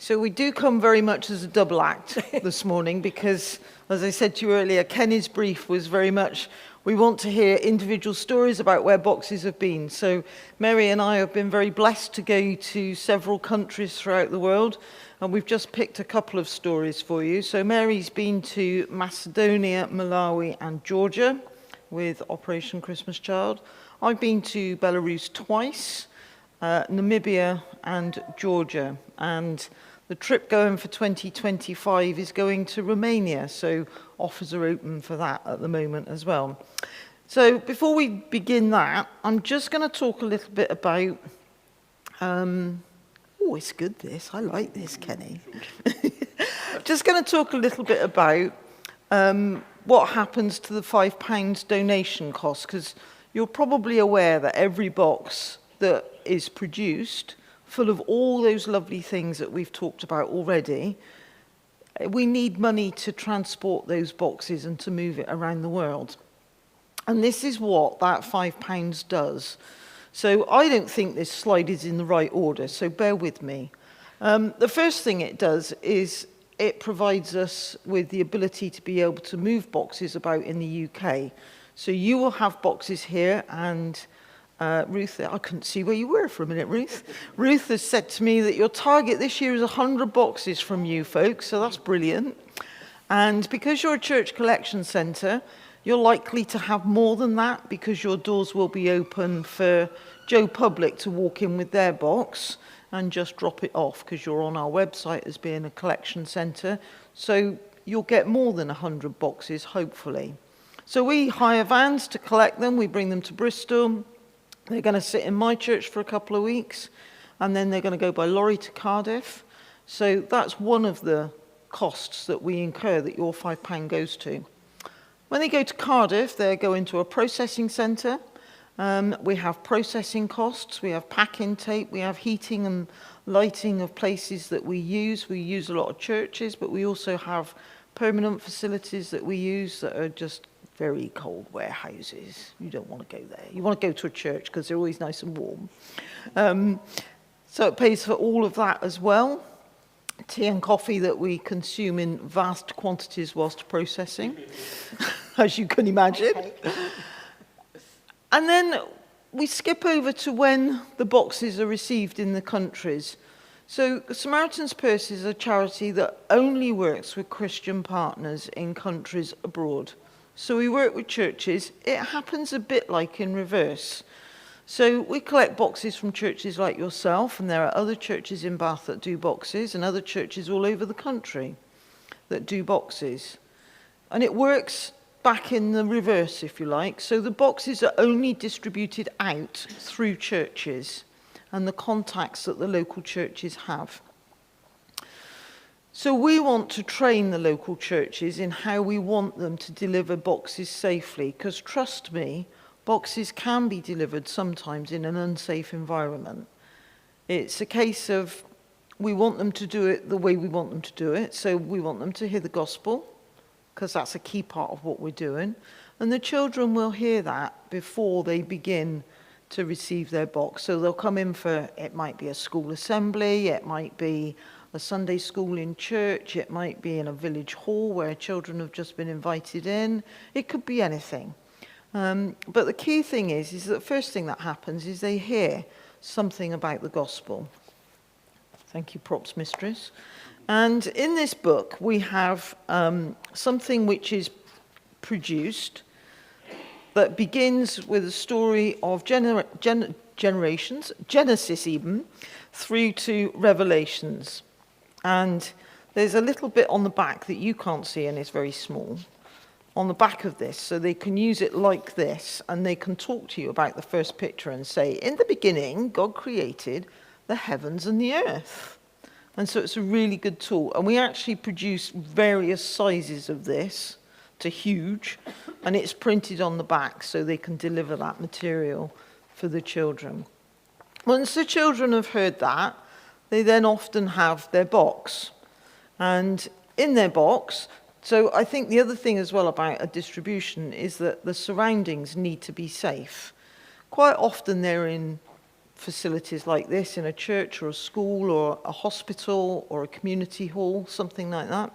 So we do come very much as a double act this morning because, as I said to you earlier, Kenny's brief was very much, we want to hear individual stories about where boxes have been. So Mary and I have been very blessed to go to several countries throughout the world, and we've just picked a couple of stories for you. So Mary's been to Macedonia, Malawi, and Georgia with Operation Christmas Child. I've been to Belarus twice, Namibia and Georgia, and the trip going for 2025 is going to Romania, so offers are open for that at the moment as well. So before we begin that, I'm just going to talk a little bit about, oh, it's good this, I like this, Kenny. Just going to talk a little bit about what happens to the £5 donation cost, because you're probably aware that every box that is produced full of all those lovely things that we've talked about already, we need money to transport those boxes and to move it around the world. And this is what that £5 does. So I don't think this slide is in the right order, so bear with me. The first thing it does is it provides us with the ability to be able to move boxes about in the UK. So you will have boxes here, and Ruth, I couldn't see where you were for a minute, Ruth. Ruth has said to me that your target this year is 100 boxes from you folks, so that's brilliant. And because you're a church collection centre, you're likely to have more than that because your doors will be open for Joe Public to walk in with their box and just drop it off because you're on our website as being a collection centre. So you'll get more than 100 boxes, hopefully. So we hire vans to collect them. We bring them to Bristol. They're going to sit in my church for a couple of weeks, and then they're going to go by lorry to Cardiff. So that's one of the costs that we incur that your £5 goes to. When they go to Cardiff, they go into a processing centre. We have processing costs, we have packing tape, we have heating and lighting of places that we use. We use a lot of churches, but we also have permanent facilities that we use that are just very cold warehouses. You don't want to go there. You want to go to a church because they're always nice and warm. So it pays for all of that as well. Tea and coffee that we consume in vast quantities whilst processing, as you can imagine. Okay. And then we skip over to when the boxes are received in the countries. So Samaritan's Purse is a charity that only works with Christian partners in countries abroad. So we work with churches. It happens a bit like in reverse. So we collect boxes from churches like yourself, and there are other churches in Bath that do boxes, and other churches all over the country that do boxes. And it works back in the reverse, if you like. So the boxes are only distributed out through churches and the contacts that the local churches have. So we want to train the local churches in how we want them to deliver boxes safely, because trust me, boxes can be delivered sometimes in an unsafe environment. It's a case of we want them to do it the way we want them to do it. So we want them to hear the gospel, because that's a key part of what we're doing. And the children will hear that before they begin to receive their box. So they'll come in for, it might be a school assembly, it might be a Sunday school in church, it might be in a village hall where children have just been invited in. It could be anything. But the key thing is that the first thing that happens is they hear something about the gospel. Thank you, props mistress. And in this book, we have something which is produced that begins with a story of generations, Genesis even, through to Revelations. And there's a little bit on the back that you can't see, and it's very small, on the back of this, so they can use it like this, and they can talk to you about the first picture and say, in the beginning, God created the heavens and the earth. And so it's a really good tool. And we actually produce various sizes of this to huge, and it's printed on the back so they can deliver that material for the children. Once the children have heard that, they then often have their box. And in their box, so I think the other thing as well about a distribution is that the surroundings need to be safe. Quite often they're in facilities like this in a church or a school or a hospital or a community hall, something like that.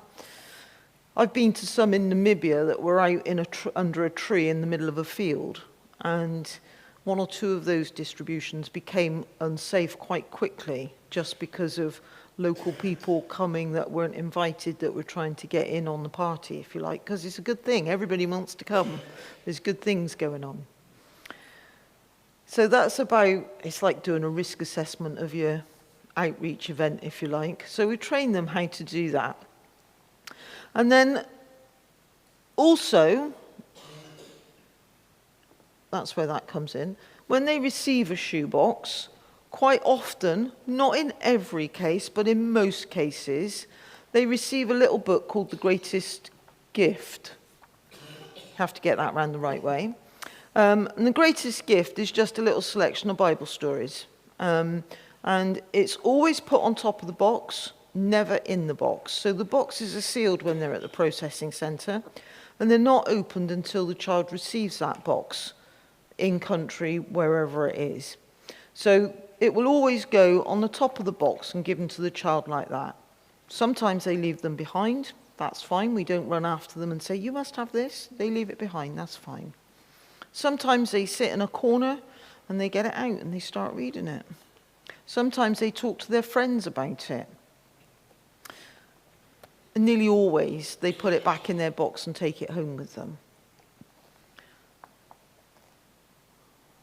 I've been to some in Namibia that were out in under a tree in the middle of a field, and one or two of those distributions became unsafe quite quickly just because of local people coming that weren't invited, that were trying to get in on the party, if you like, because it's a good thing. Everybody wants to come. There's good things going on. So that's about, it's like doing a risk assessment of your outreach event, if you like. So we train them how to do that. And then also, that's where that comes in, when they receive a shoebox, quite often, not in every case, but in most cases, they receive a little book called The Greatest Gift. You have to get that round the right way. And The Greatest Gift is just a little selection of Bible stories. And it's always put on top of the box, never in the box. So the boxes are sealed when they're at the processing centre, and they're not opened until the child receives that box in country, wherever it is. So it will always go on the top of the box and given to the child like that. Sometimes they leave them behind. That's fine. We don't run after them and say, you must have this. They leave it behind. That's fine. Sometimes they sit in a corner and they get it out and they start reading it. Sometimes they talk to their friends about it. And nearly always they put it back in their box and take it home with them.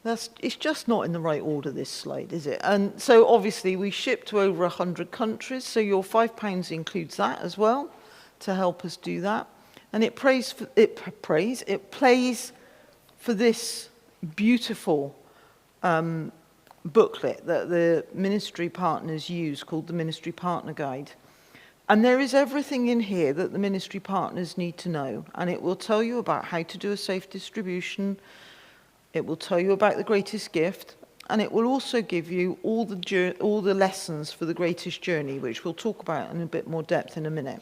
It's just not in the right order, this slide, is it? And so obviously we ship to over 100 countries, so your £5 includes that as well to help us do that. And it plays for this beautiful booklet that the ministry partners use called the Ministry Partner Guide. And there is everything in here that the ministry partners need to know. And it will tell you about how to do a safe distribution. It will tell you about the greatest gift. And it will also give you all the lessons for the greatest journey, which we'll talk about in a bit more depth in a minute.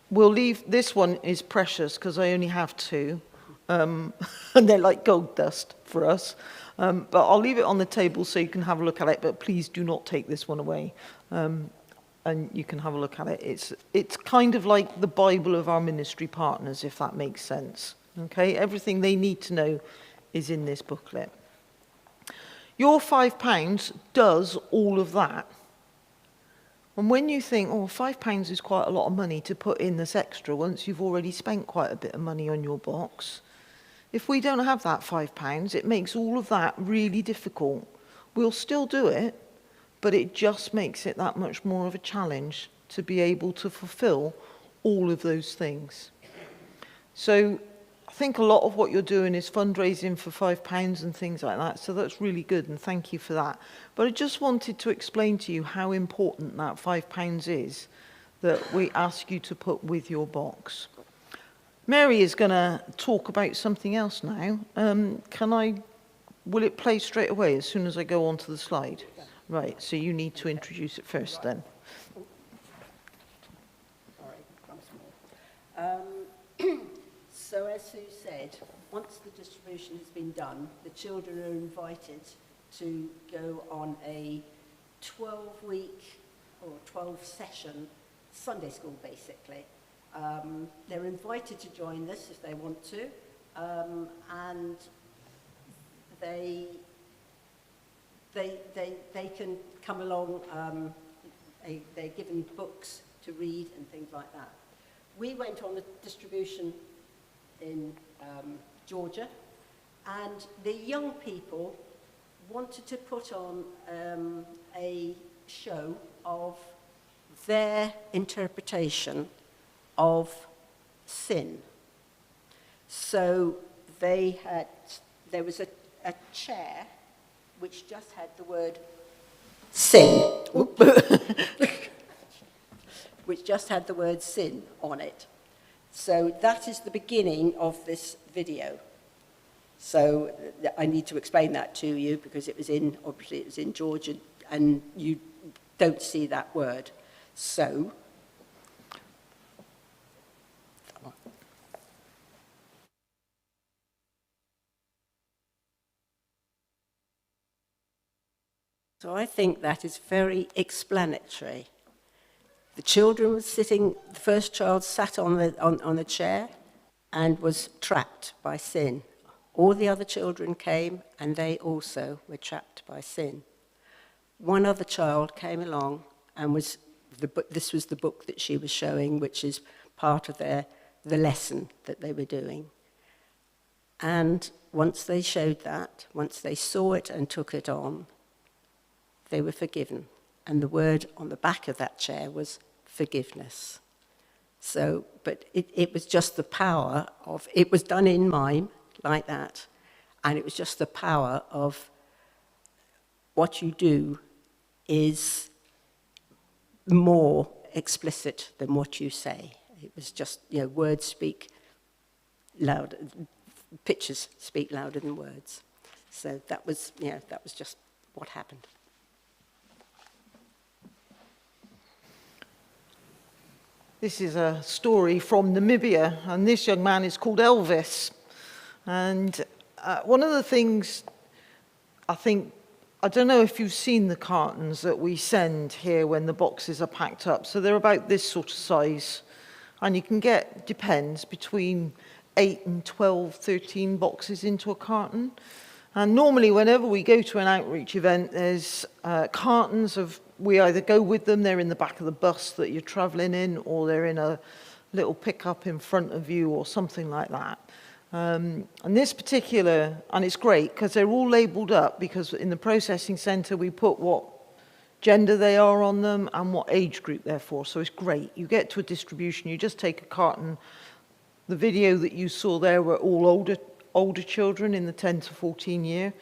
We'll leave, this one is precious because I only have two. And they're like gold dust for us. But I'll leave it on the table so you can have a look at it, but please do not take this one away. And you can have a look at it. It's kind of like the Bible of our ministry partners, if that makes sense. Okay, everything they need to know is in this booklet. Your £5 does all of that. And when you think, oh, £5 is quite a lot of money to put in this extra once you've already spent quite a bit of money on your box, if we don't have that £5, it makes all of that really difficult. We'll still do it, but it just makes it that much more of a challenge to be able to fulfill all of those things. So I think a lot of what you're doing is fundraising for £5 and things like that, so that's really good, and thank you for that. But I just wanted to explain to you how important that £5 is that we ask you to put with your box. Mary is going to talk about something else now. Will it play straight away as soon as I go on to the slide? Right, so you need to introduce it first then. So as Sue said, once the distribution has been done, the children are invited to go on a 12-week or 12-session Sunday school, basically. They're invited to join this if they want to, and they can come along. They're given books to read and things like that. We went on a distribution in Georgia, and the young people wanted to put on a show of their interpretation of sin. So there was a chair which just had the word sin, which just had the word sin on it. So that is the beginning of this video. So I need to explain that to you because obviously it was in Georgian and you don't see that word. So So I think that is very explanatory. The children were sitting, the first child sat on a chair and was trapped by sin. All the other children came and they also were trapped by sin. One other child came along and this was the book that she was showing, which is part of the lesson that they were doing. And once they showed that, once they saw it and took it on, they were forgiven. And the word on the back of that chair was forgiveness. So, but it was just the power of, it was done in mime like that, and it was just the power of what you do is more explicit than what you say. It was just, words speak loud, pictures speak louder than words. So that was just what happened. This is a story from Namibia, and this young man is called Elvis. And one of the things I don't know if you've seen the cartons that we send here when the boxes are packed up. So they're about this sort of size. And you can get, depends, between 8 and 12, 13 boxes into a carton. And normally whenever we go to an outreach event, there's cartons of, we either go with them, they're in the back of the bus that you're traveling in, or they're in a little pickup in front of you or something like that. And this particular, and it's great because they're all labelled up, because in the processing centre we put what gender they are on them and what age group they're for. So it's great. You get to a distribution, you just take a carton. The video that you saw there were all older children in the 10 to 14 year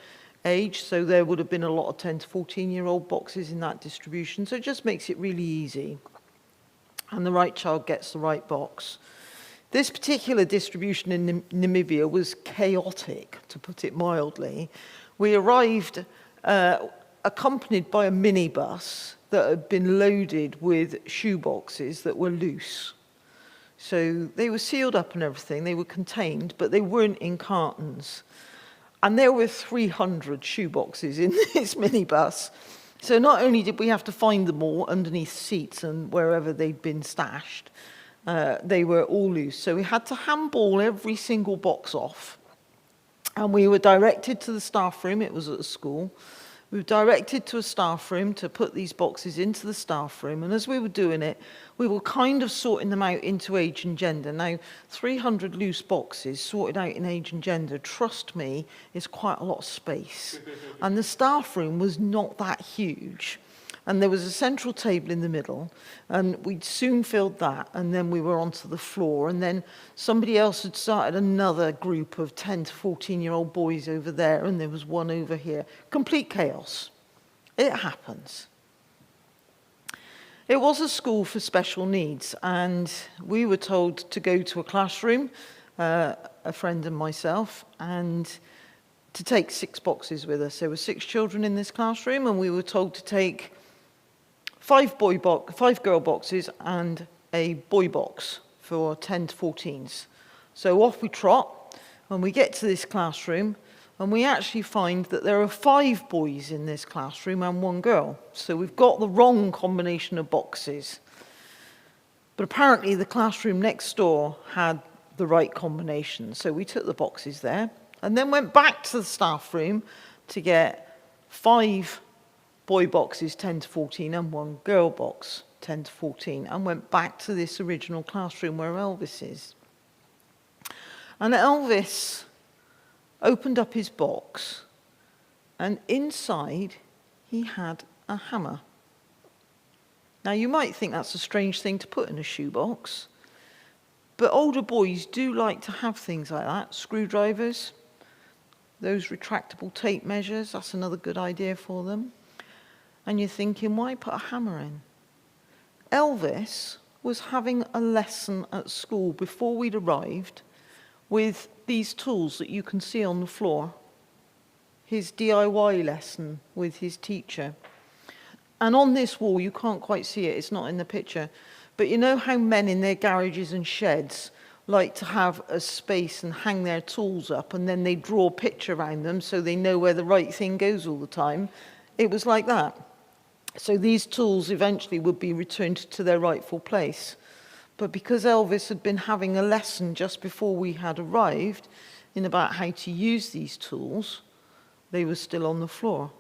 age, so there would have been a lot of 10 to 14-year-old boxes in that distribution. So it just makes it really easy, and the right child gets the right box. This particular distribution in Namibia was chaotic, to put it mildly. We arrived accompanied by a minibus that had been loaded with shoe boxes that were loose. So they were sealed up and everything, they were contained, but they weren't in cartons. And there were 300 shoe boxes in this minibus. So not only did we have to find them all underneath seats and wherever they'd been stashed, they were all loose. So we had to handball every single box off. And we were directed to the staff room, it was at a school. We were directed to a staff room to put these boxes into the staff room. And as we were doing it, we were kind of sorting them out into age and gender. Now, 300 loose boxes sorted out in age and gender, trust me, is quite a lot of space. And the staff room was not that huge. And there was a central table in the middle, and we'd soon filled that, and then we were onto the floor, and then somebody else had started another group of 10 to 14-year-old boys over there, and there was one over here. Complete chaos. It happens. It was a school for special needs, and we were told to go to a classroom, a friend and myself, and to take 6 boxes with us. There were 6 children in this classroom, and we were told to take 5 girl boxes and a boy box for 10 to 14s. So off we trot, and we get to this classroom, and we actually find that there are 5 boys in this classroom and 1 girl. So we've got the wrong combination of boxes. But apparently the classroom next door had the right combination. So we took the boxes there, and then went back to the staff room to get 5 boy boxes 10 to 14 and 1 girl box 10 to 14, and went back to this original classroom where Elvis is. And Elvis opened up his box, and inside he had a hammer. Now you might think that's a strange thing to put in a shoebox, but older boys do like to have things like that. Screwdrivers, those retractable tape measures, that's another good idea for them. And you're thinking, why put a hammer in? Elvis was having a lesson at school before we'd arrived with these tools that you can see on the floor. His DIY lesson with his teacher. And on this wall, you can't quite see it, it's not in the picture, but you know how men in their garages and sheds like to have a space and hang their tools up, and then they draw a picture around them so they know where the right thing goes all the time. it was like that. So these tools eventually would be returned to their rightful place. But because Elvis had been having a lesson just before we had arrived in about how to use these tools, they were still on the floor.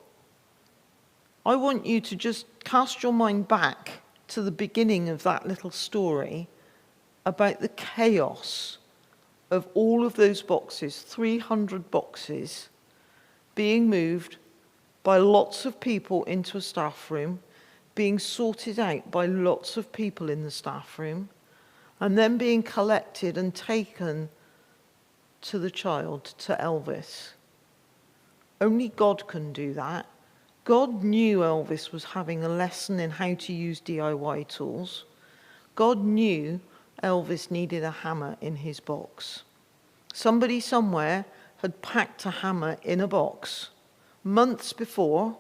I want you to just cast your mind back to the beginning of that little story about the chaos of all of those boxes, 300 boxes, being moved by lots of people into a staff room, being sorted out by lots of people in the staff room, and then being collected and taken to the child, to Elvis. Only God can do that. God knew Elvis was having a lesson in how to use DIY tools. God knew Elvis needed a hammer in his box. Somebody somewhere had packed a hammer in a box months before,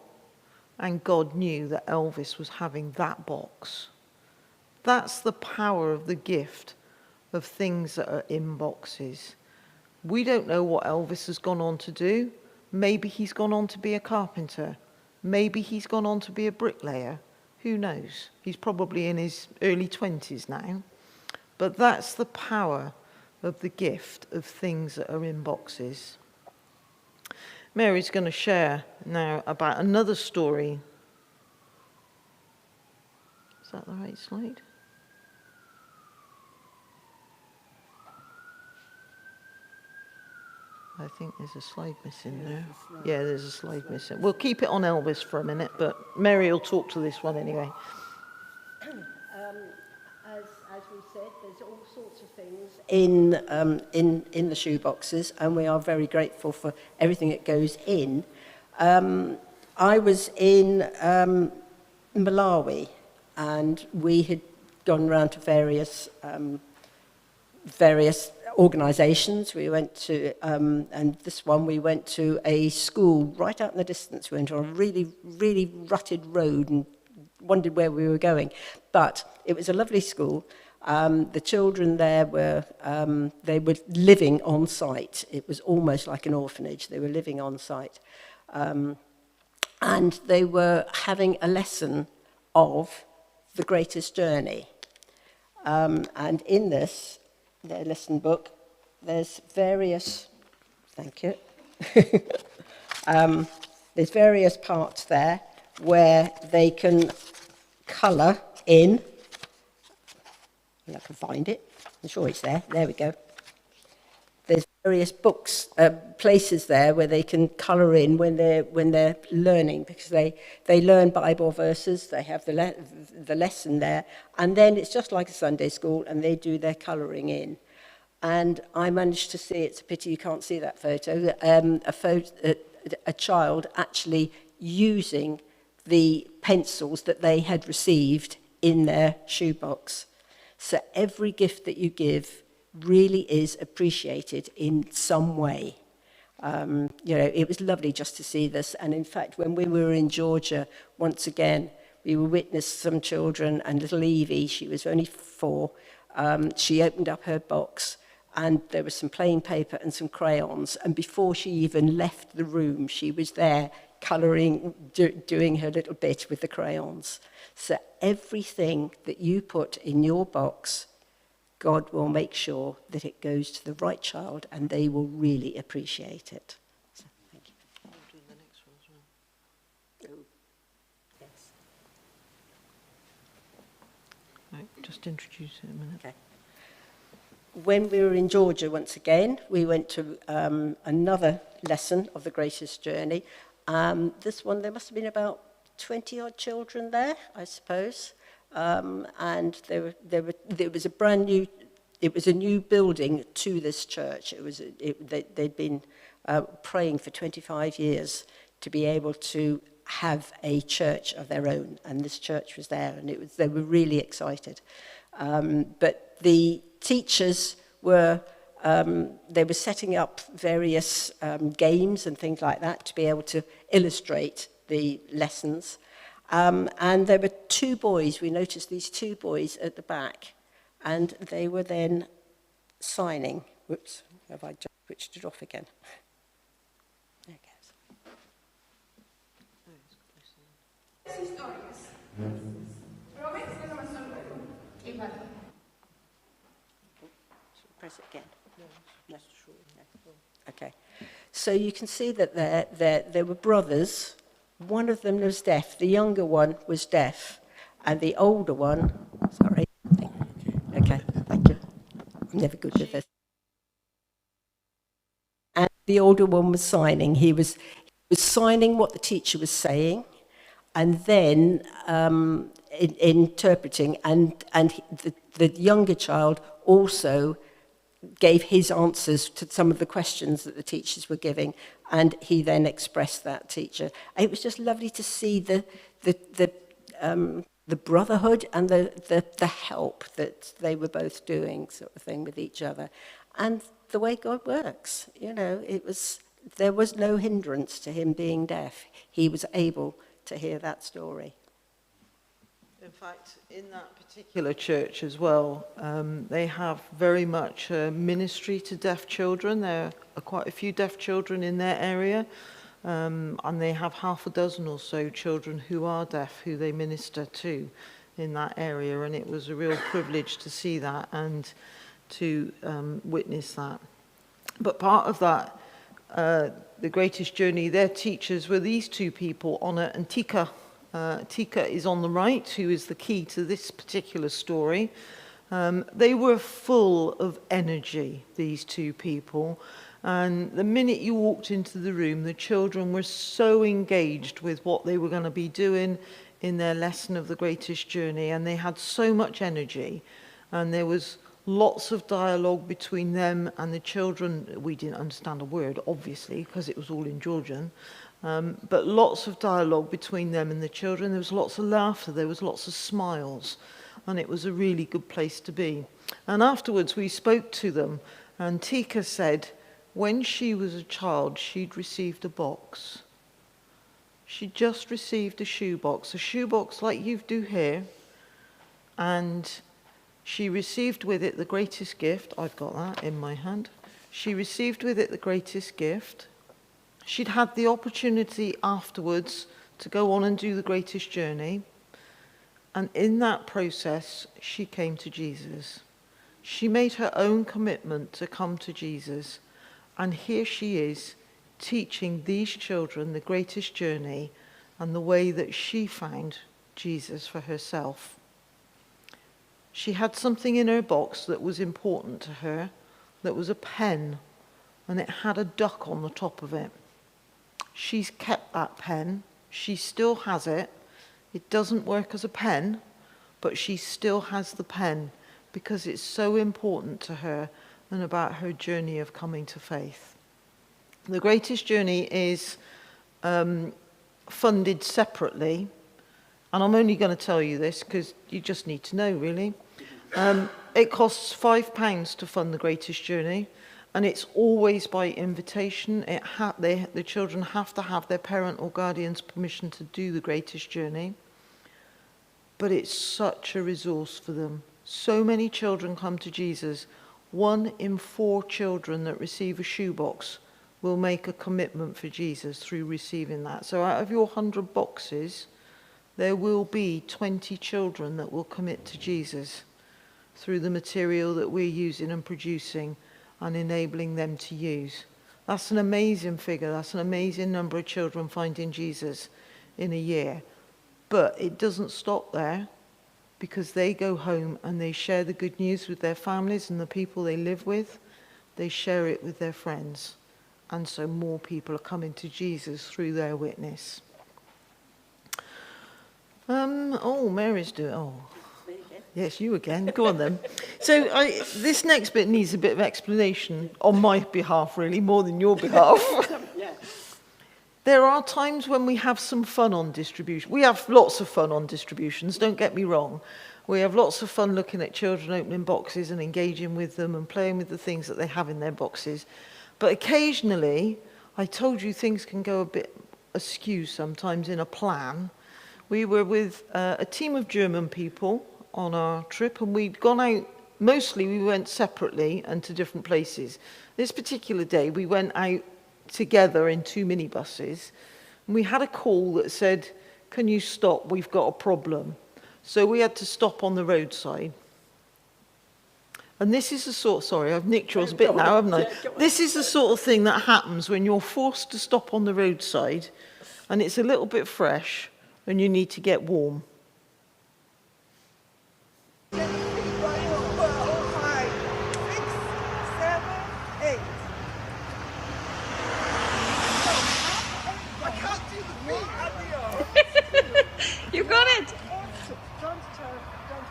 and God knew that Elvis was having that box. That's the power of the gift of things that are in boxes. We don't know what Elvis has gone on to do. Maybe he's gone on to be a carpenter. Maybe he's gone on to be a bricklayer. Who knows? He's probably in his early 20s now. But that's the power of the gift of things that are in boxes. Mary's going to share now about another story. Is that the right slide? I think there's a slide missing there. Yeah, there's a slide missing. We'll keep it on Elvis for a minute, but Mary will talk to this one anyway. As we said, there's all sorts of things in the shoe boxes, and we are very grateful for everything that goes in. I was in Malawi, and we had gone around to various organisations. We went to, and this one we went to a school right out in the distance. We went on a really, really rutted road and wondered where we were going. But it was a lovely school. The children there were, they were living on site. It was almost like an orphanage. They were living on site. And they were having a lesson of the greatest journey. And in this, their lesson book, there's various, thank you, there's various parts there where they can colour in, and I can find it, I'm sure it's there we go. There's various books, places there where they can colour in when they're learning, because they learn Bible verses, they have the lesson there, and then it's just like a Sunday school, and they do their colouring in. And I managed to see, it's a pity you can't see that photo, a child actually using the pencils that they had received in their shoebox. So every gift that you give really is appreciated in some way. It was lovely just to see this. And in fact, when we were in Georgia, once again, we witnessed some children, and little Evie, she was only 4, she opened up her box, and there was some plain paper and some crayons. And before she even left the room, she was there colouring, doing her little bit with the crayons. So everything that you put in your box, God will make sure that it goes to the right child, and they will really appreciate it. So, thank you. I'll do the next one as well. Oh, yes. Right, just introduce it in a minute. Okay. When we were in Georgia, once again, we went to another lesson of the greatest journey. This one, there must have been about 20-odd children there, I suppose. And there was a brand new, it was a new building to this church. They'd been praying for 25 years to be able to have a church of their own, and this church was there, and they were really excited. But the teachers were setting up various games and things like that to be able to illustrate the lessons. And there were 2 boys, we noticed these 2 boys at the back, and they were then signing. Whoops, have I just switched it off again? There it goes. historias. Prometo que no me sorprendo. Y vale. Press it again. No. Okay. So you can see that there were brothers. One of them was deaf. The younger one was deaf. And the older one, sorry. Okay, thank you. I'm never good with this. And the older one was signing. He was signing what the teacher was saying, and then interpreting. And the younger child also gave his answers to some of the questions that the teachers were giving, and he then expressed that teacher. And it was just lovely to see the brotherhood and the help that they were both doing, sort of thing, with each other, and the way God works. You know, there was no hindrance to him being deaf. He was able to hear that story. In fact, in that particular church as well, they have very much a ministry to deaf children. There are quite a few deaf children in their area, and they have half a dozen or so children who are deaf who they minister to in that area. And it was a real privilege to see that and to witness that. But part of that, the greatest journey, their teachers were these two people, Honor and Tika. Tika is on the right, who is the key to this particular story. They were full of energy, these two people. And the minute you walked into the room, the children were so engaged with what they were going to be doing in their lesson of the greatest journey. And they had so much energy. And there was lots of dialogue between them and the children. We didn't understand a word, obviously, because it was all in Georgian. But lots of dialogue between them and the children. There was lots of laughter, there was lots of smiles, and it was a really good place to be. And afterwards we spoke to them, and Tika said when she was a child she'd received a box. She just received a shoebox like you do here, and she received with it the greatest gift. I've got that in my hand. She received with it the greatest gift. She'd had the opportunity afterwards to go on and do the greatest journey. And in that process, she came to Jesus. She made her own commitment to come to Jesus. And here she is, teaching these children the greatest journey and the way that she found Jesus for herself. She had something in her box that was important to her, that was a pen, and it had a duck on the top of it. She's kept that pen. She still has it. It doesn't work as a pen, but she still has the pen because it's so important to her and about her journey of coming to faith. The greatest journey is funded separately, and I'm only going to tell you this because you just need to know, really. It costs £5 to fund the greatest journey. And it's always by invitation. The children have to have their parent or guardian's permission to do the greatest journey. But it's such a resource for them. So many children come to Jesus. 1 in 4 children that receive a shoebox will make a commitment for Jesus through receiving that. So out of your 100 boxes, there will be 20 children that will commit to Jesus through the material that we're using and producing and enabling them to use. That's an amazing figure. That's an amazing number of children finding Jesus in a year. But it doesn't stop there, because they go home and they share the good news with their families and the people they live with. They share it with their friends. And so more people are coming to Jesus through their witness. Mary's doing... Oh. Yes, you again. Go on then. So this next bit needs a bit of explanation on my behalf, really, more than your behalf. Yeah. There are times when we have some fun on distribution. We have lots of fun on distributions, don't get me wrong. We have lots of fun looking at children opening boxes and engaging with them and playing with the things that they have in their boxes. But occasionally, I told you things can go a bit askew sometimes in a plan. We were with a team of German people on our trip, and we'd gone out, mostly we went separately and to different places. This particular day we went out together in 2 minibuses, and we had a call that said, can you stop? We've got a problem. So we had to stop on the roadside. And this is the sort, sorry, I've nicked yours a bit now, haven't I? This is the sort of thing that happens when you're forced to stop on the roadside and it's a little bit fresh and you need to get warm. You got it! Don't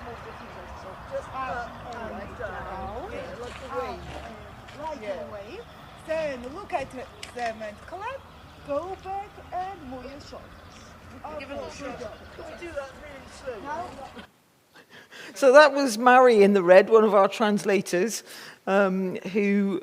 move the fingers. So just up and down. Like a wave. Like a wave. Then look at them and clap. Go back and move your shoulders. Give it a shot. Can we do that really slow? So that was Mary in the red, one of our translators, who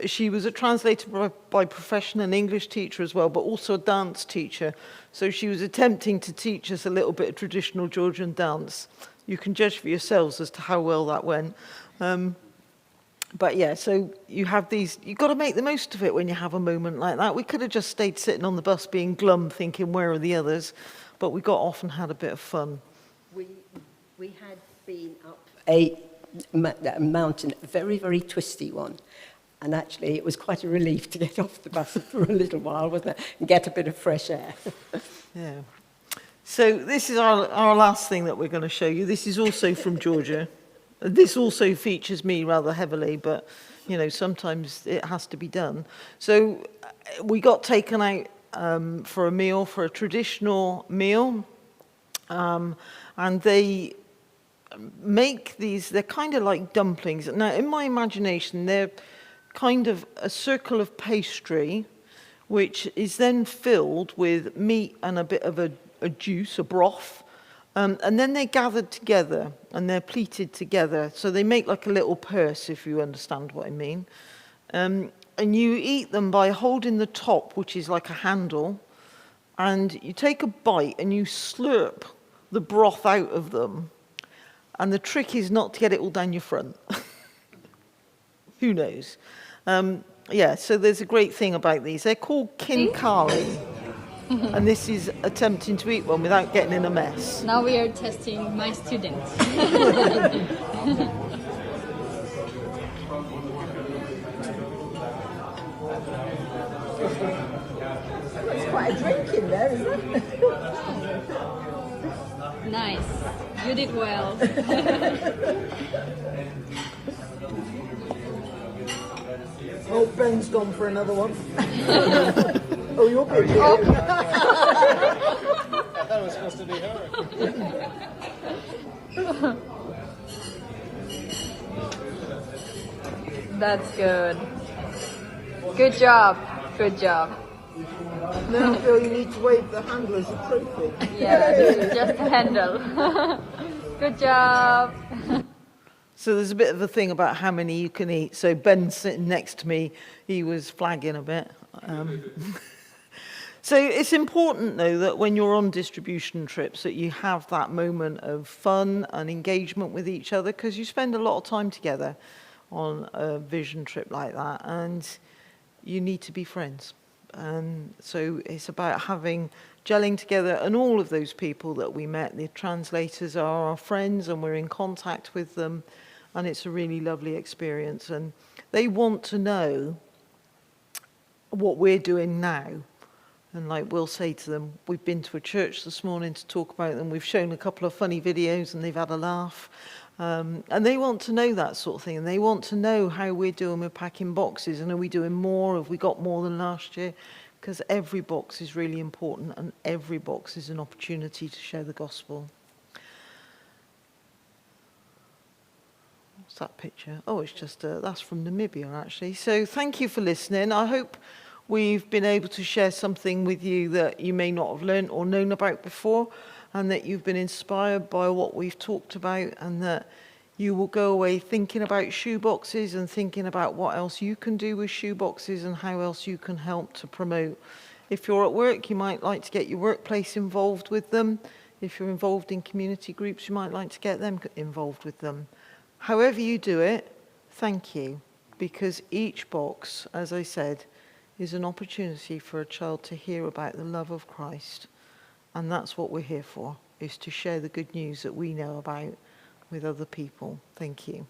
she was a translator by profession, an English teacher as well, but also a dance teacher. So she was attempting to teach us a little bit of traditional Georgian dance. You can judge for yourselves as to how well that went. But yeah, so you have these, you've got to make the most of it when you have a moment like that. We could have just stayed sitting on the bus being glum, thinking, where are the others? But we got off and had a bit of fun. We had been up a mountain, a very, very twisty one. And actually, it was quite a relief to get off the bus for a little while, wasn't it? And get a bit of fresh air. Yeah. So this is our last thing that we're going to show you. This is also from Georgia. This also features me rather heavily, but, you know, sometimes it has to be done. So we got taken out for a meal, for a traditional meal. And they make these, they're kind of like dumplings. Now, in my imagination, they're kind of a circle of pastry, which is then filled with meat and a bit of a juice, a broth. And then they're gathered together and they're pleated together. So they make like a little purse, if you understand what I mean. And you eat them by holding the top, which is like a handle. And you take a bite and you slurp the broth out of them. And the trick is not to get it all down your front. Who knows? Yeah, so there's a great thing about these. They're called kinkali. And this is attempting to eat one without getting in a mess. Now we are testing my students. There's quite a drink in there, isn't there? Nice. You did well. Oh, Ben's gone for another one. Oh, you're good. I thought it was supposed to be her. That's good. Good job. Good job. Now, Phil, you need to wave the handle as a trophy. Yeah, just a handle. Good job. So there's a bit of a thing about how many you can eat. So Ben sitting next to me, he was flagging a bit. So it's important, though, that when you're on distribution trips, that you have that moment of fun and engagement with each other, because you spend a lot of time together on a vision trip like that, and you need to be friends. And so it's about gelling together, and all of those people that we met, the translators are our friends, and we're in contact with them, and it's a really lovely experience. And they want to know what we're doing now. And like we'll say to them, we've been to a church this morning to talk about them. We've shown a couple of funny videos and they've had a laugh. And they want to know that sort of thing. And they want to know how we're doing with packing boxes. And are we doing more? Have we got more than last year? Because every box is really important and every box is an opportunity to share the gospel. What's that picture? Oh, it's just, that's from Namibia actually. So thank you for listening. I hope we've been able to share something with you that you may not have learned or known about before, and that you've been inspired by what we've talked about, and that you will go away thinking about shoeboxes and thinking about what else you can do with shoeboxes and how else you can help to promote. If you're at work, you might like to get your workplace involved with them. If you're involved in community groups, you might like to get them involved with them. However you do it, thank you, because each box, as I said, is an opportunity for a child to hear about the love of Christ And that's what we're here for, is to share the good news that we know about with other people. Thank you.